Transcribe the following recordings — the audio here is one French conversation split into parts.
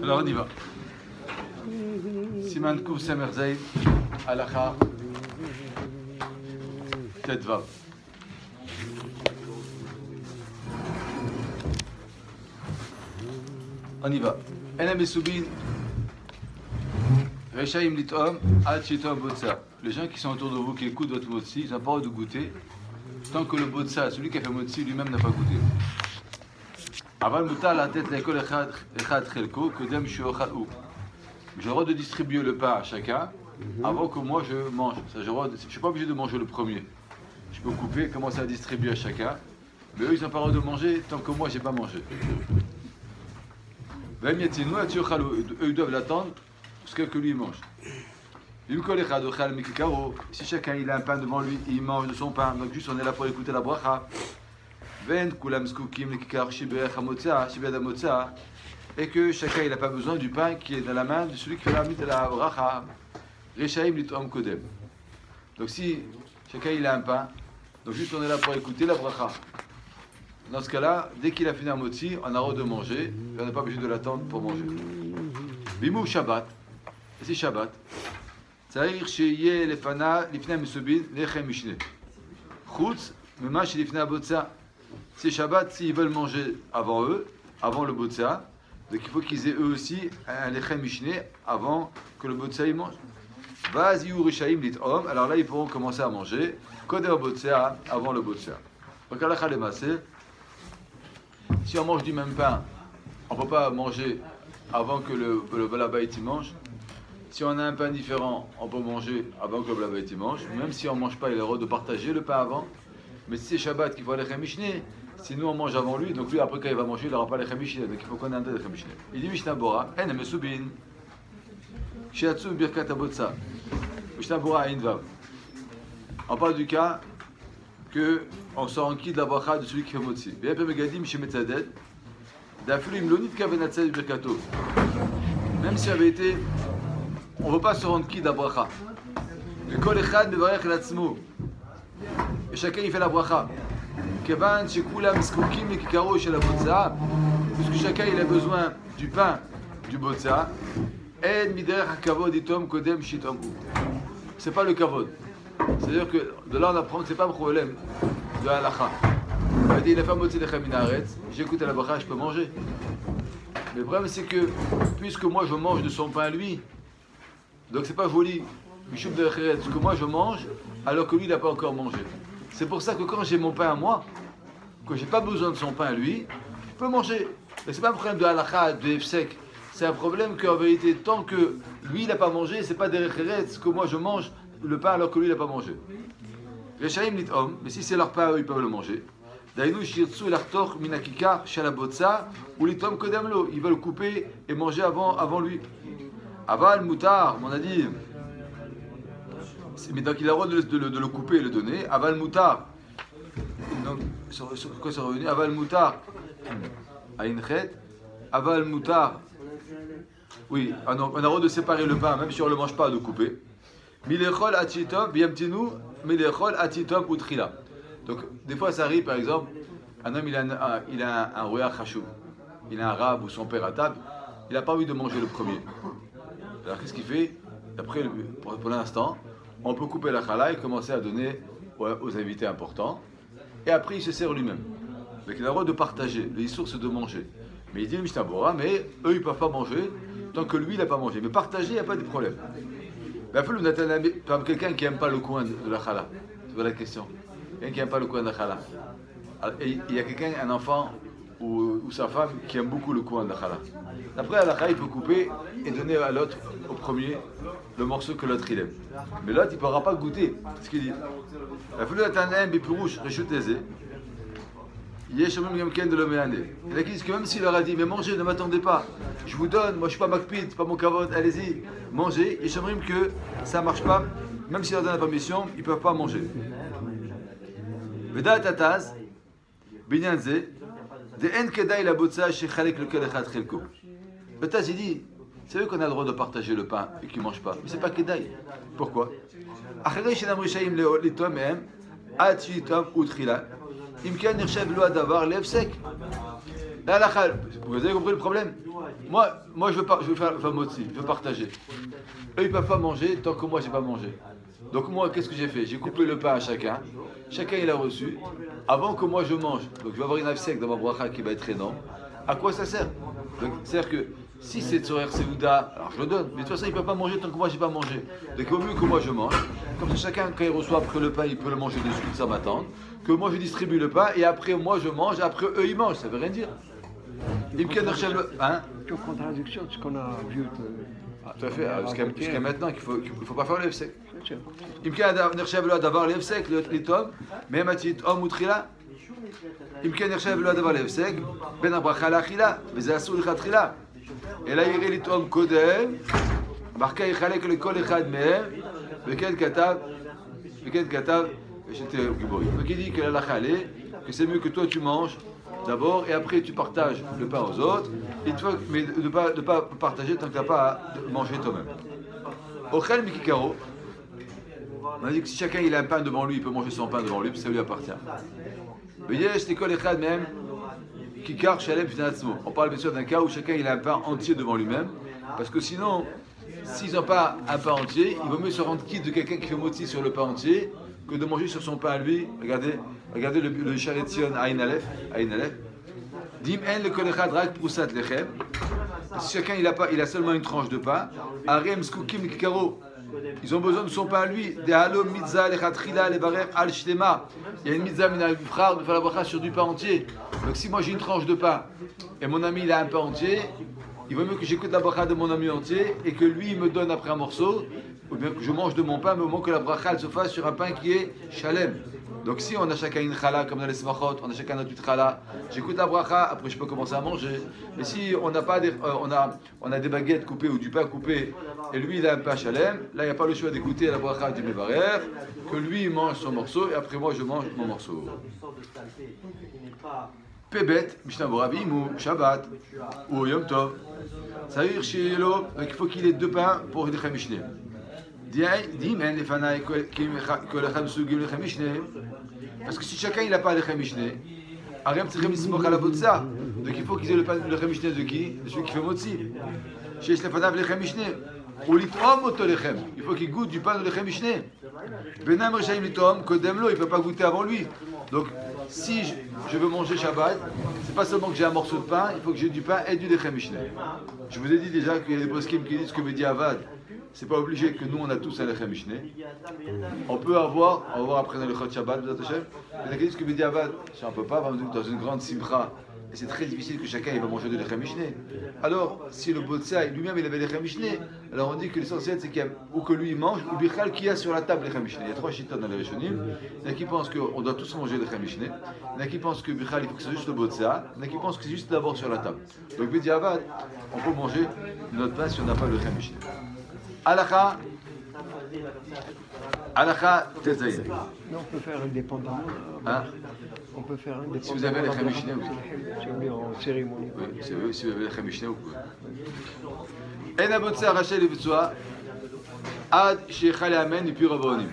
Alors on y va. Siman Kouf Semerzei, Alacha, Tetvav. On y va. Enem Esubin, Rechaim Litom, Ad Shitom Botsa. Les gens qui sont autour de vous, qui écoutent votre motzi, ils n'ont pas le droit de goûter tant que le botsa, celui qui a fait motzi lui-même n'a pas goûté. Aval mutar la tête l'école echad chelko kodem sheochal ou. J'ai le droit de distribuer le pain à chacun avant que moi je mange. Je ne suis pas obligé de manger le premier. Je peux couper, commencer à distribuer à chacun. Mais eux, ils n'ont pas le droit de manger tant que moi, je n'ai pas mangé. Eux, ils doivent l'attendre jusqu'à ce que lui mange. Si chacun il a un pain devant lui, il mange de son pain. Donc juste on est là pour écouter la bracha. Et que chacun il n'a pas besoin du pain qui est dans la main de celui qui fait la mit de la bracha. Donc si chacun il a un pain, donc juste on est là pour écouter la bracha. Dans ce cas-là, dès qu'il a fini un motzi, on a le droit de manger, et on n'est pas obligé de l'attendre pour manger. Bimou Shabbat, et c'est Shabbat. צריך שיהיה לפני המסובין לחם משנה. חוץ ממה שלפני הבוצה. C'est Shabbat, s'ils veulent manger avant eux, avant le botza, donc il faut qu'ils aient eux aussi un lechem mishné avant que le botza ils mangent. Vaz yu rishaim litom, alors là ils pourront commencer à manger kodem botza avant le botza. Donc halakha lemaaseh, si on mange du même pain, on ne peut pas manger avant que le balabait y mange. Si on a un pain différent, on peut manger avant que le balabait y mange. Même si on ne mange pas, il a le droit de partager le pain avant. Mais si c'est Shabbat qu'il faut lechem mishné, si nous on mange avant lui, donc lui après quand il va manger, il n'aura pas lechem mishné. Donc il faut qu'on ait un lechem mishné. Il dit Mishnah Bora, en mesubin, shiatsu birkat abotsa. Mishnah Bora invav. On parle du cas que on sort en qui de la bracha de celui qui fait motzi. Bien peu megadim chez Metzaded, d'aflu imlonit kavenatzed birkato. Même si avait été, on ne veut pas se rendre qui de la bracha. Le kol echad mevarech latzmo. Et chacun il fait la bracha. Kevan shekulam zkukim lekikaro shel habotza. Puisque chacun il a besoin du pain du botza. En miderech hakavod itom kodem shitom. C'est pas le kavod. C'est-à-dire que de là on apprend que c'est pas un problème de halakha. Il dit il a fait motzi lechem min haaretz. J'écoute la bracha, je peux manger. Mais le problème c'est que puisque moi je mange de son pain lui, donc c'est pas joli. Mishum de ce que moi je mange alors que lui il n'a pas encore mangé. C'est pour ça que quand j'ai mon pain à moi, que j'ai pas besoin de son pain à lui, je peux manger. Mais c'est pas un problème de halakha, de efsek. C'est un problème qu'en vérité, tant que lui il n'a pas mangé, c'est pas derech eretz que moi je mange le pain alors que lui il n'a pas mangé. Rechaim litom, mais si c'est leur pain, eux ils peuvent le manger. Dainu shirtsu l'artor minakika shalabotza ou litom kodamlo. Ils veulent couper et manger avant lui. Aval mutar, on a dit. Mais donc il a le droit de le couper et le donner. Aval mutar. Donc, sur quoi c'est revenu? Aval mutar. Ainchet. Aval mutar. Oui, on a le droit de séparer le pain, même si on ne le mange pas, de couper. Milechol atitom, biamtinu, milechol atitom utrila. Donc, des fois ça arrive, par exemple, un homme il a un roya chashuv. Il a un rab ou son père à table. Il n'a pas envie de manger le premier. Alors qu'est-ce qu'il fait? Après, pour l'instant, on peut couper la challah et commencer à donner aux invités importants. Et après, il se sert lui-même. Donc, il a le droit de partager. Les sources de manger. Mais il dit le Mishnah Bora, mais eux, ils ne peuvent pas manger tant que lui, il n'a pas mangé. Mais partager, il n'y a pas de problème. Quelqu'un qui n'aime pas le coin de la challah. C'est la question. Quelqu'un qui n'aime pas le coin de la challah. Il y a quelqu'un, un enfant ou sa femme, qui aime beaucoup le coin de la challah. Après, la challah, il peut couper et donner à l'autre, au premier, le morceau que l'autre il aime. Mais l'autre, il ne pourra pas goûter. C'est ce qu'il dit. Il y a qui disent que même s'il leur a dit, mais mangez, ne m'attendez pas, je vous donne, moi je ne suis pas makpid, c'est pas mon kavod, allez-y, mangez. Et j'aimerais que ça ne marche pas, même s'il leur donne la permission, ils ne peuvent pas manger. Veda tataz, binyanze, de en kedai la botza chez chalek lequel echad chelko. Le Taz il dit, c'est eux qu'on a le droit de partager le pain et qu'ils ne mangent pas. Mais ce n'est pas kedai. Pourquoi? Imkan Nirchev Loa d'avoir lève sec. Là, vous avez compris le problème? Moi je veux faire motzi, je veux partager. Eux, ils ne peuvent pas manger tant que moi, je n'ai pas mangé. Donc moi, qu'est-ce que j'ai fait? J'ai coupé le pain à chacun. Chacun, il a reçu. Avant que moi, je mange. Donc je vais avoir une afsek dans ma bracha qui va être énorme. À quoi ça sert? Donc, c'est-à-dire que si c'est Tzorer Seuda, alors je le donne. Mais de toute façon, il ne peut pas manger tant que moi, je n'ai pas mangé. Donc au mieux que moi, je mange. Comme ça, chacun, quand il reçoit après le pain, il peut le manger de suite sans m'attendre. Que moi, je distribue le pain et après, moi, je mange. Après, eux, ils mangent. Ça ne veut rien dire. Hein? C'est une contradiction de ce qu'on a vu. Tout à fait, jusqu'à maintenant qu'il ne faut pas faire le F-sec. Imkan Nirchev Loa d'avoir le F-sec, le Tom, mais Matit Om Utrila. Imkan Nirchev Loa d'avoir le F-sec, Ben Abracha Lachila, Bezassou Lichatchila. Et là, il y a les Tom Kodem, Barka Yichalek le Kol Echad Mehem, Beken Katav, j'étais Gibori. Donc il dit que la Chalé, que c'est mieux que toi tu manges d'abord et après tu partages le pain aux autres, et toi, mais de ne pas partager tant que tu n'as pas à manger toi-même. Ochel Mikikaro, on a dit que si chacun il a un pain devant lui, il peut manger son pain devant lui, puis ça lui appartient. On parle bien sûr d'un cas où chacun il a un pain entier devant lui-même, parce que sinon, s'ils n'ont pas un pain entier, il vaut mieux se rendre quitte de quelqu'un qui fait moti sur le pain entier que de manger sur son pain à lui. Regardez le Sharetzion Aïn Aleph. Dim en le kolechad rak prusat lechem. Si chacun il a seulement une tranche de pain, arem skukim kikaro. Ils ont besoin de son pain à lui. De halom mitzah lechatrila levarer al shlema. Il y a une mitzah minal bifrar de faire la bracha sur du pain entier. Donc si moi j'ai une tranche de pain et mon ami il a un pain entier, il vaut mieux que j'écoute la bracha de mon ami entier et que lui il me donne après un morceau, ou bien que je mange de mon pain, mais au moment que la bracha elle se fasse sur un pain qui est shalem. Donc si on a chacun une chala comme dans les smachot, on a chacun notre chala, j'écoute la bracha, après je peux commencer à manger. Mais si on n'a pas on a des baguettes coupées ou du pain coupé et lui il a un pain shalem, là il n'y a pas le choix d'écouter la bracha du mevarer, que lui il mange son morceau et après moi je mange mon morceau. Pebet, Mishnah Borabim ou Shabbat ou Yom Tov. Ça veut dire chez Elo, donc il faut qu'il ait deux pains pour le Mishnah. Parce que si chacun il n'a pas le Mishnah, donc il faut qu'ils aient le Mishnah de qui? De celui qui fait Motzi. Chez Stefanav le Mishnah. Ou l'it'om otolechem. Il faut qu'il goûte du pain de l'Echem Mishneh. Benam Rechaim l'it'om, kodemlo, il ne peut pas goûter avant lui. Donc, si je veux manger Shabbat, c'est pas seulement que j'ai un morceau de pain, il faut que j'ai du pain et du Lechem Mishneh. Je vous ai dit déjà qu'il y a des poskim qui disent que Bediavad, c'est pas obligé que nous on a tous un Lechem Mishneh. On va voir après dans le Chot Shabbat, il y en a qui disent que Bediavad, si on ne peut pas, dans une grande simcha, et c'est très difficile que chacun il va manger de l'Echem Mishneh. Alors, si le Botsai lui-même il avait l'Echem Mishneh, alors on dit que l'essentiel c'est qu'il y a, ou que lui il mange, ou Bichal qu'il y a sur la table l'Echem Mishneh. Il y a trois chitas dans les Rishonim. Il y en a qui pensent qu'on doit tous manger l'Echem Mishneh. Il y en a qui pensent que Bichal il faut que c'est juste le Botsai. Il y en a qui pensent que c'est juste d'abord sur la table. Donc, Bediavad, on peut manger notre pain si on n'a pas l'Echem Mishneh. Alakha Tezaïn. Non, on peut faire indépendamment. Hein? On peut faire indépendamment. Si vous avez l'Echem Mishneh, oui. Si on est en cérémonie. Oui, si vous avez l'Echem Mishneh, vous pouvez. En Abotsai Rachel et Vitsoa, Ad Sheikhal et Amen et puis Rabbanim.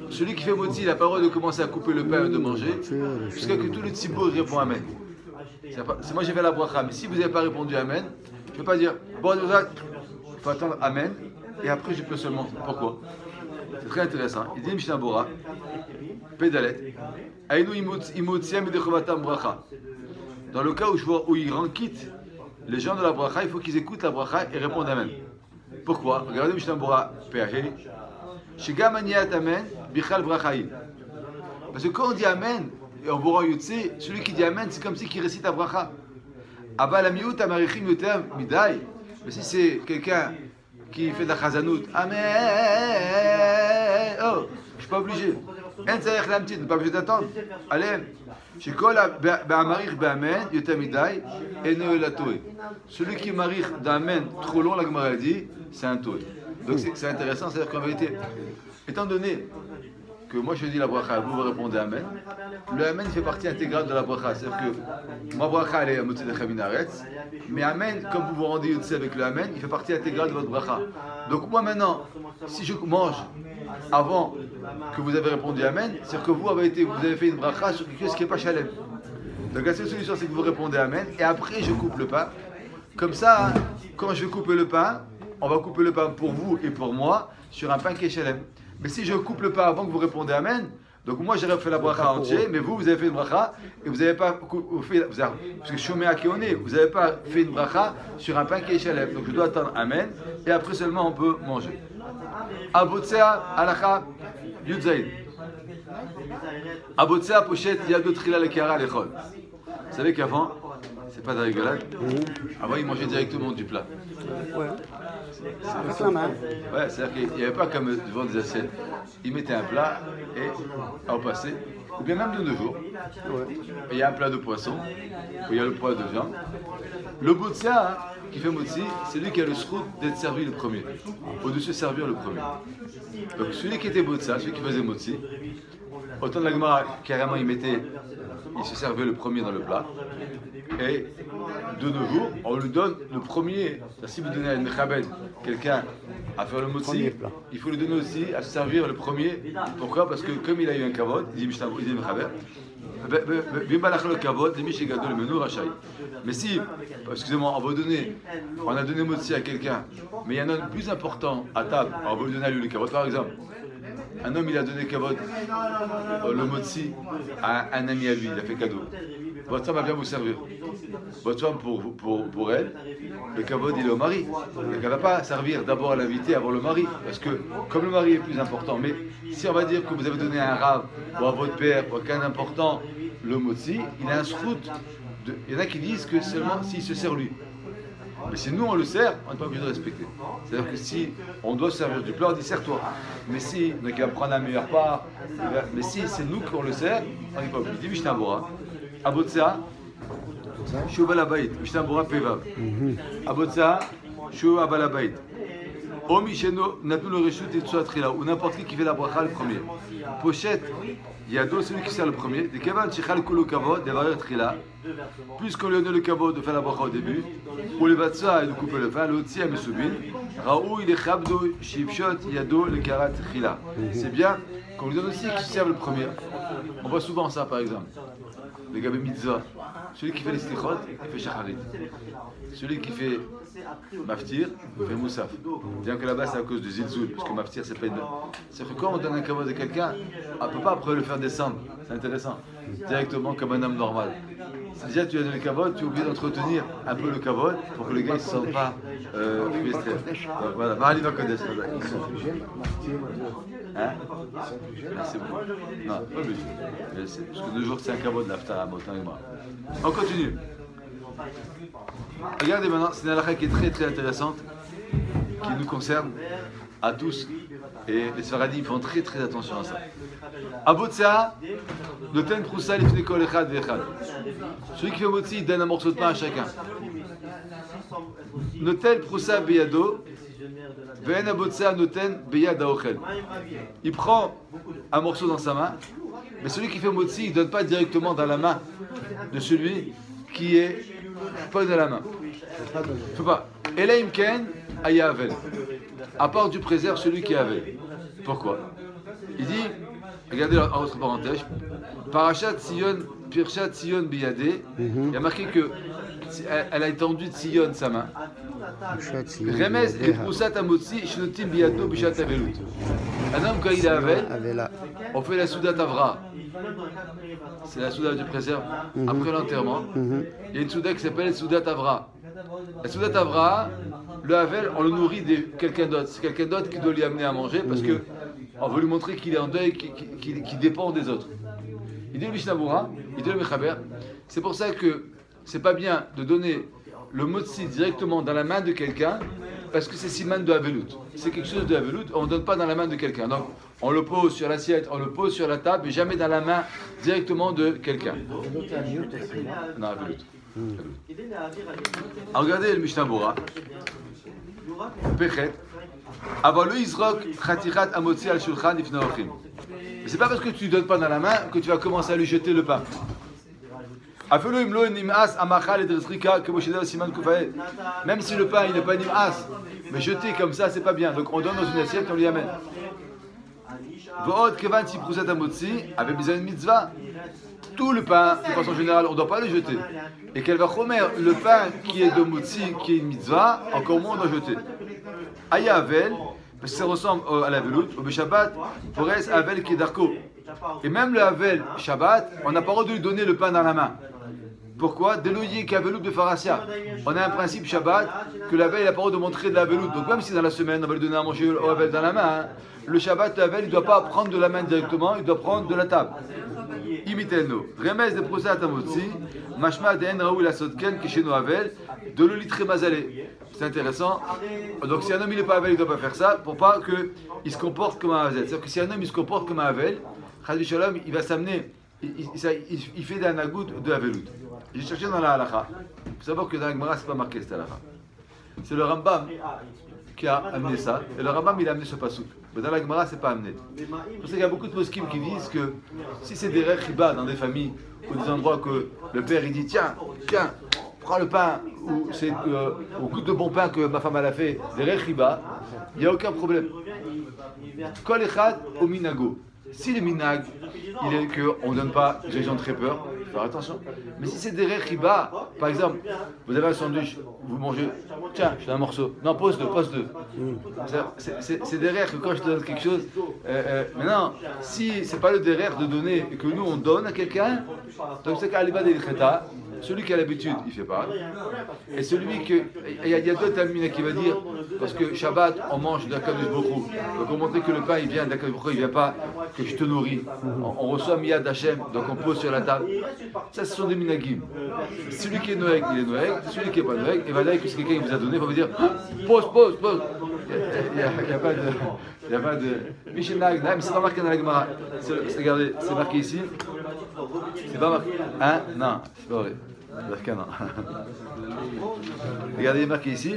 Celui qui fait Motzi, il a pas le droit de commencer à couper le pain et de manger jusqu'à ce que tout le tzibur répond Amen. C'est moi j'ai fait la bracha, mais si vous n'avez pas répondu Amen, je ne peux pas dire bon, il faut attendre Amen et après je peux seulement. Pourquoi? C'est très intéressant. Il dit Mishnah Bora, Pédalet, Aïnou Imotziam et Dechovatam Bracha. Dans le cas où il rend quitte les gens de la bracha, il faut qu'ils écoutent la bracha et répondent Amen. Pourquoi? Regardez Mishnah Bora, Péahé, Shigam Aniat Amen, Bichal Brachaï. Parce que quand on dit Amen, et en Bora Yotse, celui qui dit Amen, c'est comme si il récite la bracha. Abba la miut amarichim yotem midai. Mais si c'est quelqu'un qui fait de la chazanout, Amen, oh, je suis pas obligé. En tzarech lamtit, ne pas obligé d'attendre. Allez, chez kol ba'amarich ba'amen yotem midai, eno elatoe. Celui qui marich d'Amen trop long, la Gemara dit, c'est un toé. Donc c'est intéressant, c'est-à-dire qu'en vérité, étant donné que moi je dis la bracha, vous répondez Amen, le Amen fait partie intégrale de la bracha. C'est-à-dire que ma bracha elle est à Motzi Lechem Min Haaretz, mais Amen, comme vous vous rendez Yotze avec le Amen, il fait partie intégrale de votre bracha. Donc moi maintenant, si je mange avant que vous avez répondu Amen, c'est-à-dire que vous avez fait une bracha sur quelque chose qui n'est pas Shalem. Donc la seule solution c'est que vous répondez Amen, et après je coupe le pain. Comme ça, quand je vais couper le pain, on va couper le pain pour vous et pour moi sur un pain qui est Shalem. Mais si je coupe le pain avant que vous répondez Amen, donc moi j'aurais fait la bracha entière, mais vous avez fait une bracha et vous n'avez pas fait, parce que Shomea Keone, vous n'avez pas fait une bracha sur un pain qui est Shalem. Donc je dois attendre Amen et après seulement on peut manger. Abotsea Alacha Yudzaïd. Abotsea Pochet Yadot Trila Lekara Lechol. Vous savez qu'avant, c'est pas de la rigolade, avant ils mangeaient directement du plat. Ouais. Avec la main. Ouais, c'est-à-dire qu'il n'y avait pas comme devant des assiettes. Ils mettaient un plat et au passé, ou bien même de nos jours, il y a un plat de poisson, où il y a le plat de viande. Le boutsia qui fait motzi, c'est lui qui a le srout d'être servi le premier, ou de se servir le premier. Donc celui qui était boutsia, celui qui faisait motzi, autant de la Gemara, carrément il se servait le premier dans le plat. Et de nos jours, on lui donne le premier. Si vous donnez à une mechabed quelqu'un à faire le motzi, il faut lui donner aussi à se servir le premier. Pourquoi? Parce que comme il a eu un kavod, il dit mechaber, mais si, excusez-moi, on a donné motzi à quelqu'un, mais il y en a un plus important à table, on va lui donner à lui le kavod. Par exemple, un homme il a donné kavod, le motzi à un ami à lui, il a fait cadeau. Votre femme va bien vous servir. Votre femme, pour elle, le kavod il est au mari. Donc elle ne va pas servir d'abord à l'invité avant le mari. Parce que comme le mari est plus important, mais si on va dire que vous avez donné à un rave ou à votre père ou à quelqu'un d'important le motzi, il a un srout. Il y en a qui disent que seulement s'il se sert lui. Mais si nous on le sert, on n'est pas obligé de respecter. C'est-à-dire que si on doit se servir du plat, on dit sers-toi. Mais si, donc il va prendre la meilleure part, mais si c'est nous qu'on le sert, on n'est pas obligé. Dis Mishnah Bora, Abotsea, Shu Balabait, Mishnah Bora Pevav. Abotsea, Shu Balabait. Ou Misheno, Natu le Reshut et Tsuatrila, ou n'importe qui fait la bracha le premier. Pochette, Yado, celui qui sert le premier. De Kevan, Shechal Kulu Kavod, Devarer Trila. Puisqu'on lui a donné le kavod de faire la bracha au début, ou le vatsa et de couper le pain, l'otzi à Mesubin, Raoui le chabdo, shivshot, yado, le karat, chila. C'est bien qu'on lui donne aussi qui serve le premier. On voit souvent ça par exemple. Le gabé mitzvah, celui qui fait les slichot, il fait shacharit. Celui qui fait maftir, il fait moussaf. Bien que là-bas c'est à cause du zilzoul, parce que maftir c'est pas une. C'est que quand on donne un kavod à quelqu'un, on ne peut pas après le faire descendre. C'est intéressant. Directement comme un homme normal. Si déjà tu as donné le kavod, tu es obligé d'entretenir un peu le kavod pour que le gars ne se sente pas frustré. Donc voilà, Mahali va Kodesh. Hein? Merci beaucoup. Non, pas obligé. Parce que 2 jours c'est un kavod l'aftar à Motan et moi. On continue. Regardez maintenant, c'est une halakha qui est très très intéressante, qui nous concerne à tous. Et les Sfaradim font très très attention à ça. Abotsea, noten proussa lifnei kol echad ve'echad. Celui qui fait motzi, il donne un morceau de pain à chacun. Noten proussa beyado, ve'en abotsea noten beyad haochel. Il prend un morceau dans sa main, mais celui qui fait motzi, il ne donne pas directement dans la main de celui qui est pas dans la main. Il ne faut pas. Elaim ken ayavel. À part du préserve celui qui avait. Pourquoi? Il dit, regardez entre parenthèses, Parashat Sion, Pirshat Sion Biyadé, il y a marqué que elle a étendu de Sion sa main. Remez et Poussat Amotsi, Shnotim Biyado Bishat Avelut. Un homme, quand il est avec, on fait la Soudat Avra. C'est la Soudat du préserve. Après l'enterrement, il y a une Soudat qui s'appelle Soudat Avra. La Soudat Avra, le Havel, on le nourrit de quelqu'un d'autre. C'est quelqu'un d'autre qui doit lui amener à manger parce que on veut lui montrer qu'il est en deuil, qu'il dépend des autres. Il dit le Mishnah Bora, il dit le Mechaber. C'est pour ça que c'est pas bien de donner le motzi directement dans la main de quelqu'un parce que c'est siman de Avelut. C'est quelque chose de Avelut, on ne donne pas dans la main de quelqu'un. Donc, on le pose sur l'assiette, on le pose sur la table, mais jamais dans la main directement de quelqu'un. Non, Avelut. Alors, regardez le Mishnah Bora. Pechet. Avalu Izrok Khatichat Amotzi al Shulchan Ifna Ochim. C'est pas parce que tu ne donnes pas dans la main que tu vas commencer à lui jeter le pain. Même si le pain il n'est pas nim'as, mais jeté comme ça c'est pas bien. Donc on donne dans une assiette, on lui amène. Tout le pain, de façon générale, on ne doit pas le jeter. Et qu'elle va chomer le pain qui est de motzi, qui est une mitzvah, encore moins on doit jeter. Aya avel, parce que ça ressemble à la veloute, au Shabbat, pour être avel qui est d'arco. Et même le avel Shabbat, on n'a pas le droit de lui donner le pain dans la main. Pourquoi? Déloyer qu'aveloute de Farasia. On a un principe Shabbat que la veille, il n'a pas le droit de montrer de la veloute. Donc même si dans la semaine, on va lui donner à manger au avel dans la main, le Shabbat, le avel, il ne doit pas prendre de la main directement, il doit prendre de la table. Imitelno. Remez de procès à Tamotzi, Mashma de En Raoul Asotken, Kisheno Avel, de l'olitre mazalé. C'est intéressant. Donc si un homme il n'est pas Avel, il ne doit pas faire ça pour pas qu'il se comporte comme un Avel. C'est-à-dire que si un homme il se comporte comme un Avel, Chazvi Shalom, il va s'amener, il fait d'un agout de Avelout. J'ai cherché dans la halakha. Il faut savoir que dans la Gemara, ce n'est pas marqué cette halakha. C'est le Rambam qui a amené ça. Et le Rambam, il a amené ce pasouk. Mais dans la Gemara, ce n'est pas amené. C'est pour ça qu'il y a beaucoup de poskim qui disent que si c'est des rechiba dans des familles ou des endroits que le père il dit tiens, prends le pain ou c'est goûte de bon pain que ma femme elle a fait, des rechiba, il n'y a aucun problème. Kol echad au minago. Si le minag, il est qu'on ne donne pas, les gens ont très peur, il faut faire attention. Mais si c'est des rechiba, par exemple, vous avez un sandwich, vous mangez, tiens, je fais un morceau, non, pose-le. C'est des rères que quand je te donne quelque chose, maintenant, si c'est pas le derrière de donner et que nous on donne à quelqu'un, donc c'est qu'à l'ibad et l'cheta, celui qui a l'habitude, il fait pas. Et celui que. Il y a d'autres tamina qui va dire, parce que Shabbat, on mange de la Kadosh Bokhu. Donc on montrer que le pain, il vient de la Kadosh Bokhu, il vient pas que je te nourris. On reçoit Miyad Hashem, donc on pose sur la table. Ça, ce sont des minagim. Celui qui est Noël, il est Noël. Celui qui n'est pas Noël, et voilà, que c'est quelqu'un qui vous a donné, il va vous dire pose. Il n'y a pas de. Il n'y a pas de. Michel Nag, mais c'est pas marqué dans la Gemara. Regardez, c'est marqué ici. C'est pas marqué. Hein? Non, c'est pas vrai. Non. Regardez, il est marqué ici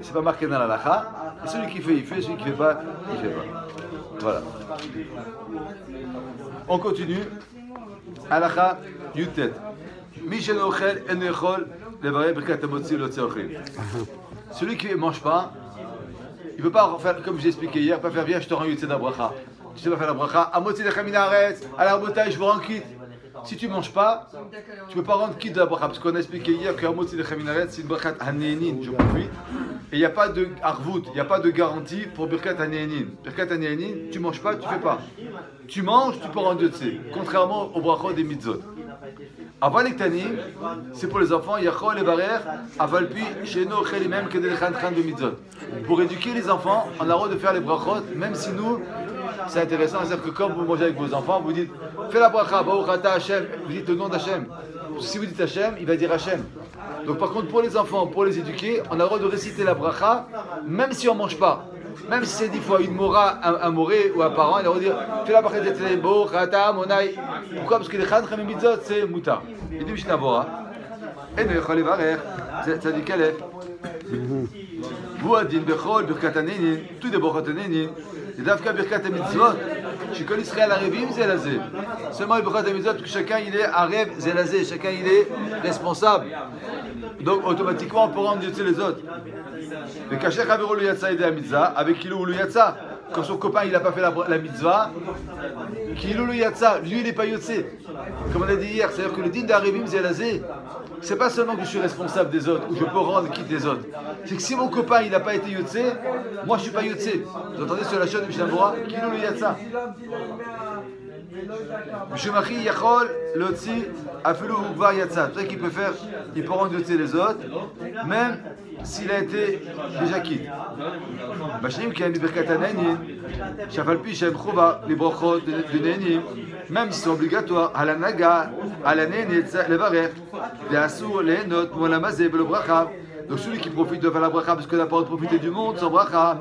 c'est pas marqué dans la lacha. Celui qui fait, il fait. Celui qui fait pas, il fait pas. Voilà. On continue. Halacha Yutet. Michel Ochel en Echol levarei birkat hamotzi l'otzi ochel. Celui qui ne mange pas, il ne peut pas faire, comme j'ai expliqué hier, pas faire bien, je te rends Yutet d'Abracha. Tu sais pas faire la bracha, Amotzi lechem min haaretz, à la rabotai, je vous rends quitte. Si tu ne manges pas, tu ne peux pas rendre quitte de la bracha, parce qu'on a expliqué hier que Amotzi lechem min haaretz, c'est une brachat hanénin, je profite. Et il n'y a pas de arvout, il n'y a pas de garantie pour birkat hanénin. Birkat hanénin, tu ne manges pas, tu ne fais pas. Tu manges, tu peux rendre Yutet, contrairement au brachot des mitzvot. Aval ektanim, c'est pour les enfants, yachol et barer, aval pi, sheno chelimem kedel chan de mitzvot. Pour éduquer les enfants, on a le droit de faire les brachot, même si nous, c'est intéressant, c'est-à-dire que quand vous mangez avec vos enfants, vous dites fais la bracha, Baruch ata Hashem, vous dites le nom d'Hashem. Si vous dites Hashem, il va dire Hashem. Donc par contre, pour les enfants, pour les éduquer, on a le droit de réciter la bracha, même si on ne mange pas. Même si c'est 10 fois une mora, un moré ou un parent, il a le droit de dire fais la bracha de Baruch ata Monai. Pourquoi? Parce que les chan chem mitzvot, c'est mutar. Il dit Mishnah Bora, et ne yachol levarer, ça dit Kalef. Vous adin bechol birkat hanenin, tout des brachot hanenin. C'est d'Afka Birkat HaMitzvot. Chez Kol Israël Arevim, c'est lazé. Seulement le Birkat HaMitzvot, parce que chacun il est Arev, c'est lazé. Chacun il est responsable. Donc automatiquement on peut rendre Dieu les autres. Le Kacher Havero le Yatsa et la Mitzvah, avec Kilou le Yatsa. Quand son copain il n'a pas fait la Mitzvah, Kilou le Yatsa, lui il n'est pas Yotse. Comme on a dit hier, c'est-à-dire que le din d'Arevim, c'est lazé. C'est pas seulement que je suis responsable des autres, ou je peux rendre quitte des autres. C'est que si mon copain il n'a pas été Yotse, moi je suis pas Yotse. Vous entendez sur la chaîne de Mishnah Bora, Kilou le Yatsa. Mishumari Yachol, Lotzi, Afelu Ukvar Yatsa. C'est ça qu'il peut faire, il peut rendre Yotse les autres, même s'il a été déjà quitte. Machim qui a mis Birkat Hanenin, Shafal Pishem Chouva, les brochot de Nenim, même si c'est obligatoire, à la Naga, à la Nenin, les Varer, les Assur, les Notes, Moulamazé, le Bracha. Donc celui qui profite de faire la bracha parce que n'a pas profité du monde, sans bracha.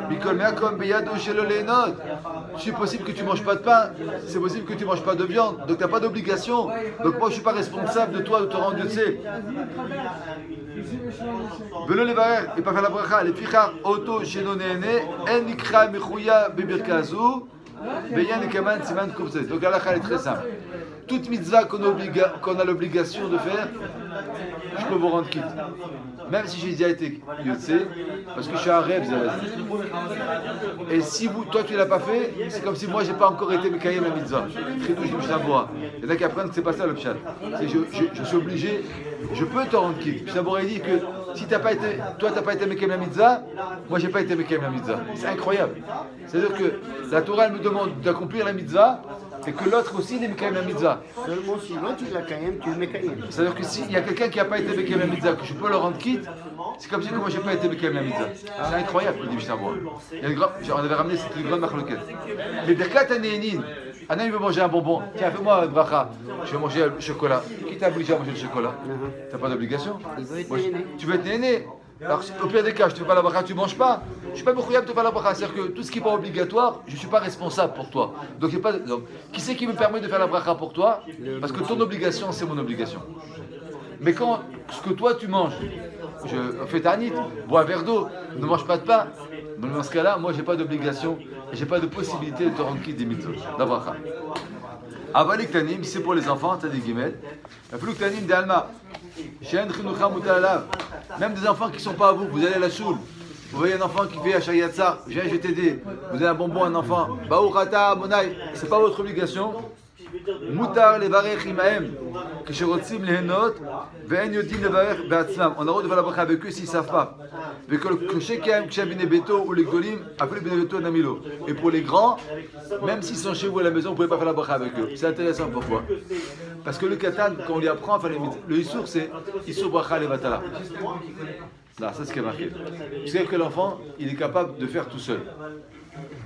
Mikol meakom beyado shelo leenot. C'est possible que tu ne manges pas de pain, c'est possible que tu ne manges pas de viande, donc tu n'as pas d'obligation. Donc moi je ne suis pas responsable de toi de te rendre Dieu sait. Velo levarer et pas faire la bracha. Les fichar auto shelo neene en nikra mechouya bebirkazu beyan ekaman siman koufzet. Donc la halakha est très simple. Toute mitzvah qu'on a l'obligation de faire, je peux vous rendre quitte. Même si j'ai déjà été yotse, parce que je suis un rêve, et si toi tu ne l'as pas fait, c'est comme si moi j'ai pas encore été Mekayem la mitzvah. Il y en a qui apprennent que c'est pas ça le pshat. Je suis obligé, je peux te rendre quitte. Mishnah dit que si toi t'as pas été Mekayem la mitzvah, moi j'ai pas été Mekayem la mitzvah. C'est incroyable. C'est-à-dire que la Torah elle me demande d'accomplir la mitzvah, et que l'autre aussi il est Mekayem la mitzvah. Seulement si l'autre il la Kayem, tu le Mekayem. C'est-à-dire que s'il y a quelqu'un qui n'a pas été Mekayem la mitzvah, que je peux le rendre quitte, c'est comme si moi j'ai pas été Mekayem la mitzvah. C'est incroyable, dit Mishnah Berurah. On avait ramené cette grande machloket. Mais Birkat Hanenin, Hanenin veut manger un bonbon. Tiens, fais-moi un bracha. Je vais manger le chocolat. Qui t'a obligé à manger le chocolat? T'as pas d'obligation. Tu veux être néné. Alors, au pire des cas, je ne te fais pas la bracha, tu ne manges pas. Je ne suis pas mechouyav de te faire la bracha. C'est-à-dire que tout ce qui n'est pas obligatoire, je ne suis pas responsable pour toi. Donc, qui c'est qui me permet de faire la bracha pour toi? Parce que ton obligation, c'est mon obligation. Mais quand ce que toi tu manges, je fais ta nit, bois un verre d'eau, ne mange pas de pain, dans ce cas-là, moi, je n'ai pas d'obligation et je n'ai pas de possibilité de te rendre quitte des mitzvot. La bracha. Avalik tanim, c'est pour les enfants, t'as des guillemets. Afluk tanim de alma. Même des enfants qui ne sont pas à vous, vous allez à la choule. Vous voyez un enfant qui fait Hachayatsa, viens, je vais t'aider. Vous avez un bonbon, un enfant. Baouchata, Monai, ce n'est pas votre obligation. Moutar les varech imaem, que je retime les notes, ve'en yodim les varech be'atzlam. On a le droit de faire la bracha avec eux s'ils ne savent pas. Et pour les grands, même s'ils sont chez vous à la maison, vous ne pouvez pas faire la bracha avec eux. C'est intéressant, pourquoi? Parce que le katan, quand on lui apprend à faire le issour, c'est issour bracha levatala. Là, ça c'est ce qui est marqué. C'est-à-dire que l'enfant, il est capable de faire tout seul.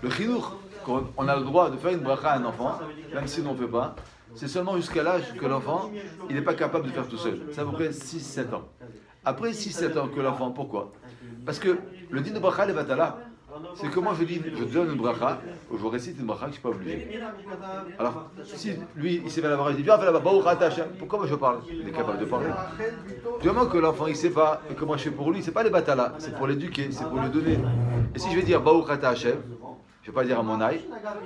Le chinour, quand on a le droit de faire une bracha à un enfant, même si on ne fait pas, c'est seulement jusqu'à l'âge que l'enfant, il n'est pas capable de faire tout seul. C'est à peu près 6-7 ans. Après 6-7 ans que l'enfant, pourquoi? Parce que le din de bracha levatala, c'est que moi je dis, je te donne une bracha, je récite une bracha que je ne suis pas obligé. Alors, si lui, il sait faire la bracha, il dit, viens, fais la bracha, pourquoi moi je parle? Il est capable de parler. Du moment que l'enfant, il ne sait pas, et comment je fais pour lui, ce n'est pas les batala, c'est pour l'éduquer, c'est pour lui donner. Et si je vais dire, Baouchata Hashem, je ne vais pas dire à mon aïe,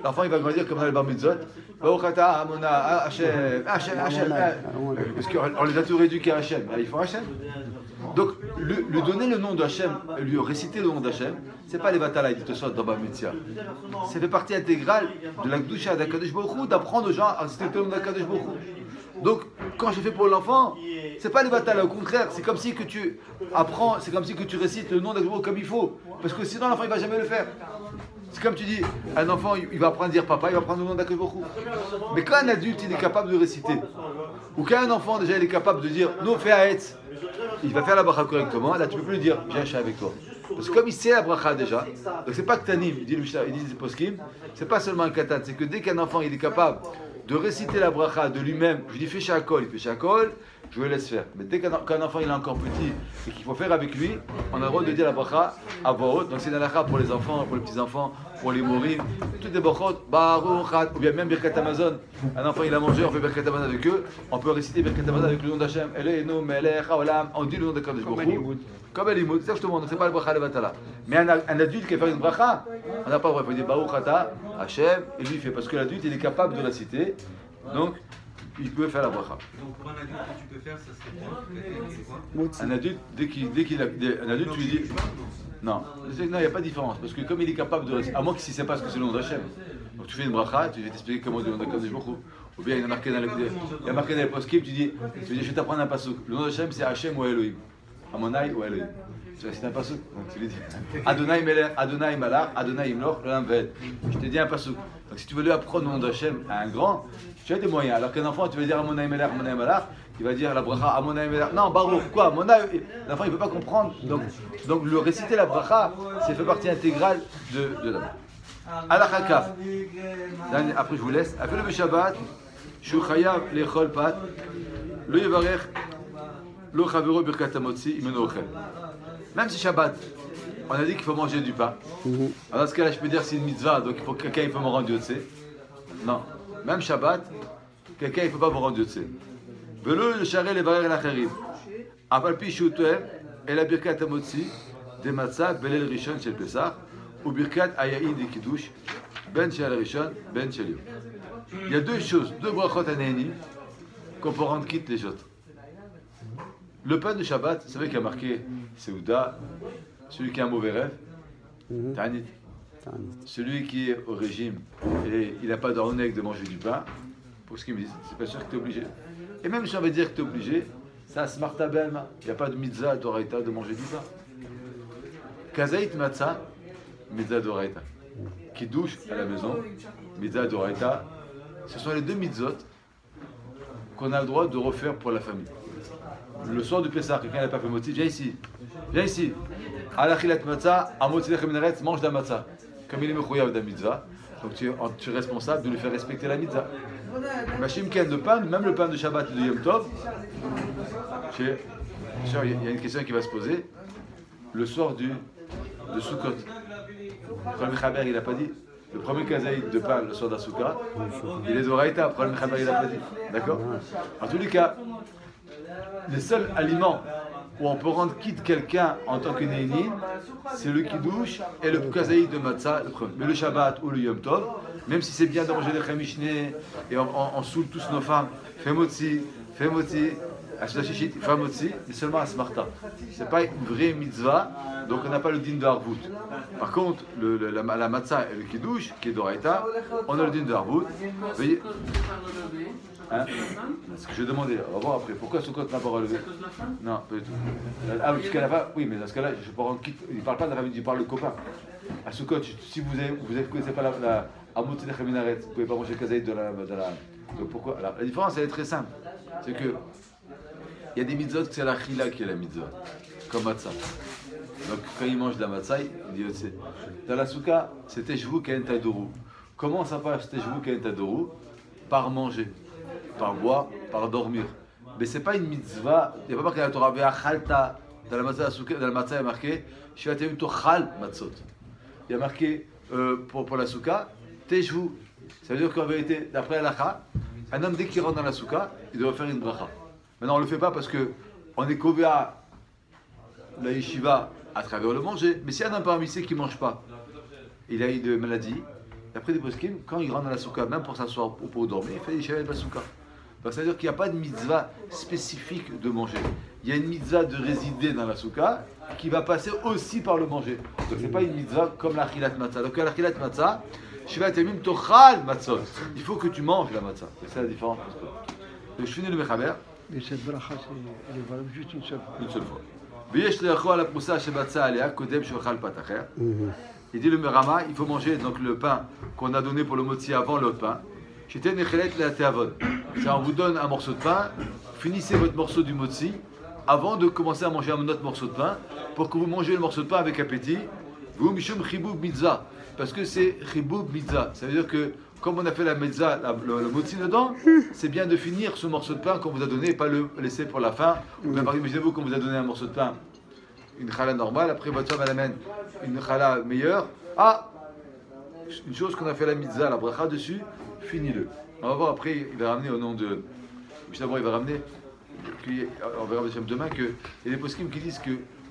l'enfant il va grandir comme dans les bar mitzvot, Baouchata Amona Hashem, Hashem, parce qu'on les a tous éduqués à Hashem, ils font Hashem. Donc, lui donner le nom de Hashem, lui réciter le nom d'Hashem, c'est pas les batala, il te soit dans Bar Mitzvah. Ça fait partie intégrale de la Gdusha d'Akadosh Baruch Hu, d'apprendre aux gens à réciter le nom d'Akadosh Baruch Hu. Donc, quand je fais pour l'enfant, c'est pas les batala, au contraire, c'est comme si que tu apprends, c'est comme si que tu récites le nom d'Akadosh Baruch Hu comme il faut, parce que sinon l'enfant il va jamais le faire. C'est comme tu dis, un enfant il va apprendre à dire papa, il va prendre le nom d'Akadosh Baruch Hu. Mais quand un adulte il est capable de réciter, ou quand un enfant déjà il est capable de dire non fais Haetz, il va faire la bracha correctement, là tu ne peux plus lui dire viens je suis avec toi. Parce que comme il sait la bracha déjà, donc c'est pas que Tanim, il dit les poskim, c'est pas seulement un katan, c'est que dès qu'un enfant il est capable de réciter la bracha de lui-même, je lui dis fais shakol, il fait shakol, je le laisse faire. Mais dès qu'un enfant il est encore petit et qu'il faut faire avec lui, on a le droit de dire la bracha à voix haute. Donc c'est une halakha pour les enfants, pour les petits-enfants, pour les morim, toutes les brachot, baruchat, ou bien même Birkat Hamazon. Un enfant il a mangé, on fait Birkat Hamazon avec eux, on peut réciter Birkat Hamazon avec le nom d'Hachem, Eloheinu melech haolam, on dit le nom de Kadosh Baruch Hu. Comme Elimoud, c'est justement, donc c'est pas le bracha levatala. Mais un adulte qui fait une bracha, on n'a pas le droit, il faut dire baruchata, Hachem, et lui il fait, parce que l'adulte il est capable de la citer, donc il peut faire la bracha. Donc pour un adulte que tu peux faire, ça serait quoi? Un adulte, dès qu'il a un adulte, tu lui dis non, il n'y a pas de différence, parce que comme il est capable de réciter, à moins que s'il ne sait pas ce que c'est le nom d'Hachem, donc tu fais une bracha, tu vas t'expliquer comment dire le nom d'Hakadosh Baruch Hu. Ou bien il y a marqué dans les poskim, tu dis je vais t'apprendre un pasuk. Le nom d'Hachem c'est Hachem ou Elohim. Amonai ou Elohim. Tu récites un pasuk, donc tu lui dis Adonai Melech, Adonai Malach, Adonai Imloch, l'Olam Ved. Je te dis un pasuk. Donc si tu veux lui apprendre le nom d'Hachem à un grand, tu as des moyens. Alors qu'un enfant, tu vas dire Amonai Melech, il va dire la bracha Amonai Melech. Non, Baruch, quoi l'enfant il ne peut pas comprendre. Donc le réciter la bracha, c'est fait partie intégrale de la Alachaka. Après je vous laisse. Après le Shabbat, Shu Chayav Lechol Pat, Lo Yevarech, Lo Chavero Birkat Hamotzi, Imenu Ochel. Même si Shabbat, on a dit qu'il faut manger du pain. Alors dans ce cas-là, je peux dire c'est une mitzvah, donc il faut que quelqu'un peut me rendre Dieu de sait. Non. Même Shabbat, quelqu'un ne peut pas me rendre Dieu de sait. Velo le charé les barrières l'acharim. Apalpi shutem et la birkat hamotzi de matzah belel rishon shel Pesach ou birkat ayayin de kiddush ben shel rishon ben shel yom. Il y a deux choses, deux brachot anéni qu'on peut rendre quitte les autres. Le pain de Shabbat, c'est vrai qu'il y a marqué Seouda, celui qui a un mauvais rêve, Ta'anit. Celui qui est au régime et il n'a pas d'ornec de manger du pain, pour ce qu'ils me disent, c'est pas sûr que tu es obligé. Et même si on va dire que tu es obligé, ça se marta ben, il n'y a pas de mitzvah d'oraita de manger du pain. Kazaït matzah, mitzvah d'oraita. Kiddush à la maison, mitzvah d'oraita. Ce sont les deux mitzvot qu'on a le droit de refaire pour la famille. Le soir du Pessah, quelqu'un n'a pas fait motzi, viens ici. Alachilat matzah, amotzi lechem minaretz, mange la matzah. Comme il est mechouyav de la mitzvah, donc tu es responsable de lui faire respecter la mitzvah. Machim ken de pain, même le pain de Shabbat et de Yom Tov, il y a une question qui va se poser. Le soir de Sukkot, le Mechaber il n'a pas dit. Le premier kazaïd de pain le soir d'Asuka, il est d'Oraïta, le Mechaber il n'a pas dit. D'accord? En tous les cas, les seuls aliments où on peut rendre quitte quelqu'un en tant que Néini, c'est le Kiddush et le kazaïd de Matzah, mais le Shabbat ou le Yom Tov, même si c'est bien de manger les Chamishné et on saoule tous nos femmes, fais motzi, fais motzi, mais seulement à Smarta. C'est pas une vraie mitzvah, donc on n'a pas le din de Harvout. Par contre, la Matzah et le Kiddush, qui est d'Oraïta, on a le din de Harvout. Voyez, hein? Ce que je demandais, on va voir après. Pourquoi Sukkot n'a pas relevé? Non, pas du tout. Ah, parce qu'à la fin, oui, mais dans ce cas-là, je peux rendre quitte. Il ne parle pas de la famille, il parle de copain. À Sukkot, si vous ne connaissez pas la Amotzi de Chaminaret, vous ne pouvez pas manger le kazaïd de la. Donc pourquoi? Alors, la différence, elle est très simple. C'est que il y a des mitzvot que c'est la chila qui est la mitzvah, comme matzah. Donc quand il mange de la matzah, il dit aussi. Dans la souka, c'était Teshvu Ken Tadoru. Comment ça passe Teshvu Ken Tadoru? Par manger, par boire, par dormir. Mais c'est pas une mitzvah. Il n'y a pas marqué dans la Torah Ve'achalta. Dans la matzah, il y a marqué Shivatem Tochal Matzot. Il y a marqué pour la souka Teshvu. Ça veut dire qu'en vérité, d'après Halakha, un homme dès qu'il rentre dans la souka, il doit faire une bracha. Maintenant on ne le fait pas parce qu'on est kové à la yeshiva à travers le manger. Mais si un homme parmi ceux qui ne mange pas, il a une maladie, d'après des poskim, quand il rentre dans la souka, même pour s'asseoir ou pour dormir, il fait yeshiva de la souka. Donc ça veut dire qu'il n'y a pas de mitzvah spécifique de manger. Il y a une mitzvah de résider dans la souka qui va passer aussi par le manger. Donc ce n'est pas une mitzvah comme la chilat matzah. Donc la chilat matzah, shiva temim tochal matzot. Il faut que tu manges la matzah. C'est ça la différence. Le shvini le mechaber. Mais cette bracha, elle est valable juste une seule fois. Une seule fois. Il dit le Merama, il faut manger donc le pain qu'on a donné pour le motzi avant l'autre pain. On vous donne un morceau de pain, finissez votre morceau du motzi avant de commencer à manger un autre morceau de pain pour que vous mangez le morceau de pain avec appétit. Vous mishum chibub mitzvah, parce que c'est chibub mitzvah. Ça veut dire que comme on a fait la mitzvah, le motzi dedans, c'est bien de finir ce morceau de pain qu'on vous a donné et pas le laisser pour la fin. Ou bien, imaginez-vous qu'on vous a donné un morceau de pain, une challah normale, après votre femme elle amène une challah meilleure. Ah, une chose qu'on a fait la mitzvah, la bracha dessus, finis-le. On va voir après, il va ramener au nom de. Justement, il va ramener, on verra demain, qu'il y a des poskim qui disent que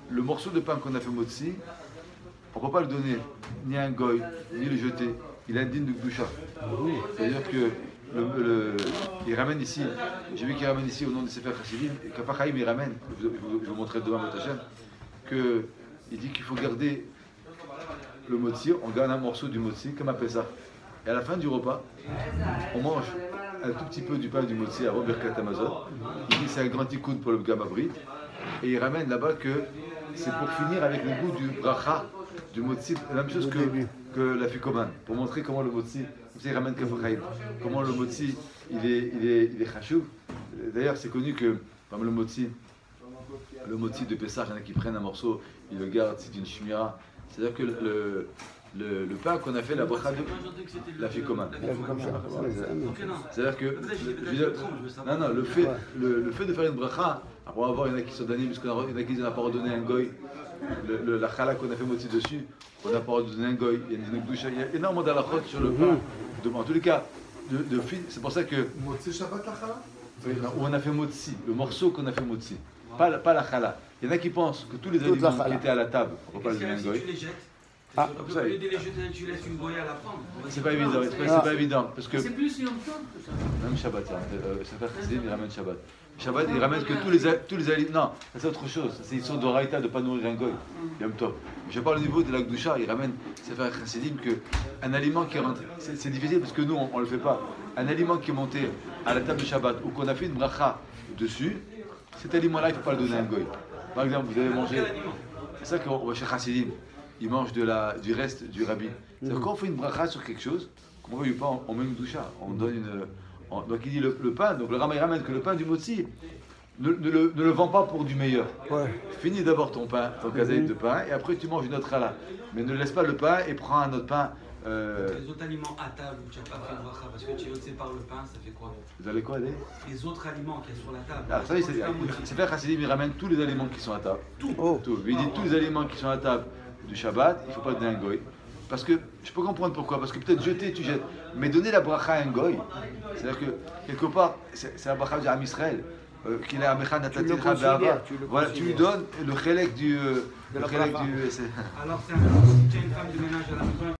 le morceau de pain qu'on a fait motzi, on ne peut pas le donner ni à un goy, ni le jeter. Il a un din de Gdusha. C'est-à-dire que il ramène ici, j'ai vu qu'il ramène ici au nom de Sefer Chassidim, et Kaf HaChaim il ramène, je vous montrerai demain votre chaîne, qu'il dit qu'il faut garder le motzi, on garde un morceau du motzi comme à Pessah. Et à la fin du repas, on mange un tout petit peu du pain du motzi à Birkat Hamazon. Il dit c'est un grand tikkun pour le Gamabrit. Et il ramène là-bas que c'est pour finir avec le goût du bracha, du motzi, la même chose que la ficomane, pour montrer comment le motzi ça, il ramène Kafachaim. Comment le motzi, il est chachouv. D'ailleurs, c'est connu que, comme le motzi de Pessah, il y en a qui prennent un morceau, ils le gardent, c'est une chimira. C'est-à-dire que le pain qu'on a fait, la bracha de la ficoma. C'est-à-dire que non, le fait de faire une bracha, après on va voir, il y en a qui sont damnés, parce qu'il y en a qui n'ont pas redonné un goy. La chala qu'on a fait motzi dessus, on n'a pas redonné un goy. Il y a une douche, il y a énormément d'alachot sur le pain. En tous les cas, c'est pour ça que. Motzi Shabbat la chala? Oui, non, où on a fait motzi, le morceau qu'on a fait motzi, pas la chala. Il y en a qui pensent que tous les aliments qui étaient à la table, on ne peut pas les donner un goy. Tu les jettes. Ah, Au ça, lieu de les jeter, tu laisses une goya à la prendre. c'est pas évident, c'est pas évident, parce que C'est plus Yom Tov que ça. même Shabbat, ça fait Chassidim, il ramène Shabbat. Shabbat, il ramène que tous les aliments. Non, ça c'est autre chose. C'est une sorte de raïta de ne pas nourrir un goy. Yom Tov. Je parle au niveau de la Gdusha, il ramène, ça fait Chassidim qu'un aliment qui est rentré, c'est difficile parce que nous on le fait pas. Un aliment qui est monté à la table de Shabbat ou qu'on a fait une bracha dessus, cet aliment-là, il ne faut pas le donner à un goy. Par exemple, vous avez mangé. C'est ça qu'on va chez Chassidim. Ils mangent du reste du rabbi. C'est-à-dire quand on fait une bracha sur quelque chose, qu'on ne veut pas, on met une doucha, on donne une. Donc il dit le pain, donc le Rama il ramène que le pain du motzi, ne le vends pas pour du meilleur. Ouais. Finis d'abord ton pain, ton kazaït de pain, et après tu manges une autre challah. Mais ne laisse pas le pain et prends un autre pain. Les autres aliments à table où tu n'as pas fait de bracha parce que tu sépares le pain, ça fait quoi? Vous allez quoi aller? Les autres aliments qui sont sur la table. Alors ça, c'est faire Chassidim, il ramène tous les aliments qui sont à table. Tout. Il dit tous les aliments qui sont à table du Shabbat, il ne faut pas donner un goy. Parce que, je peux comprendre pourquoi, parce que peut-être jeter, tu jettes. Mais donner la bracha à un goy, c'est-à-dire que, quelque part, c'est la bracha du Am Israël. Qu'il a Amecha Natatil Rabba. Voilà, tu lui donnes le chélek du. Alors, si tu as une femme de ménage à la maison.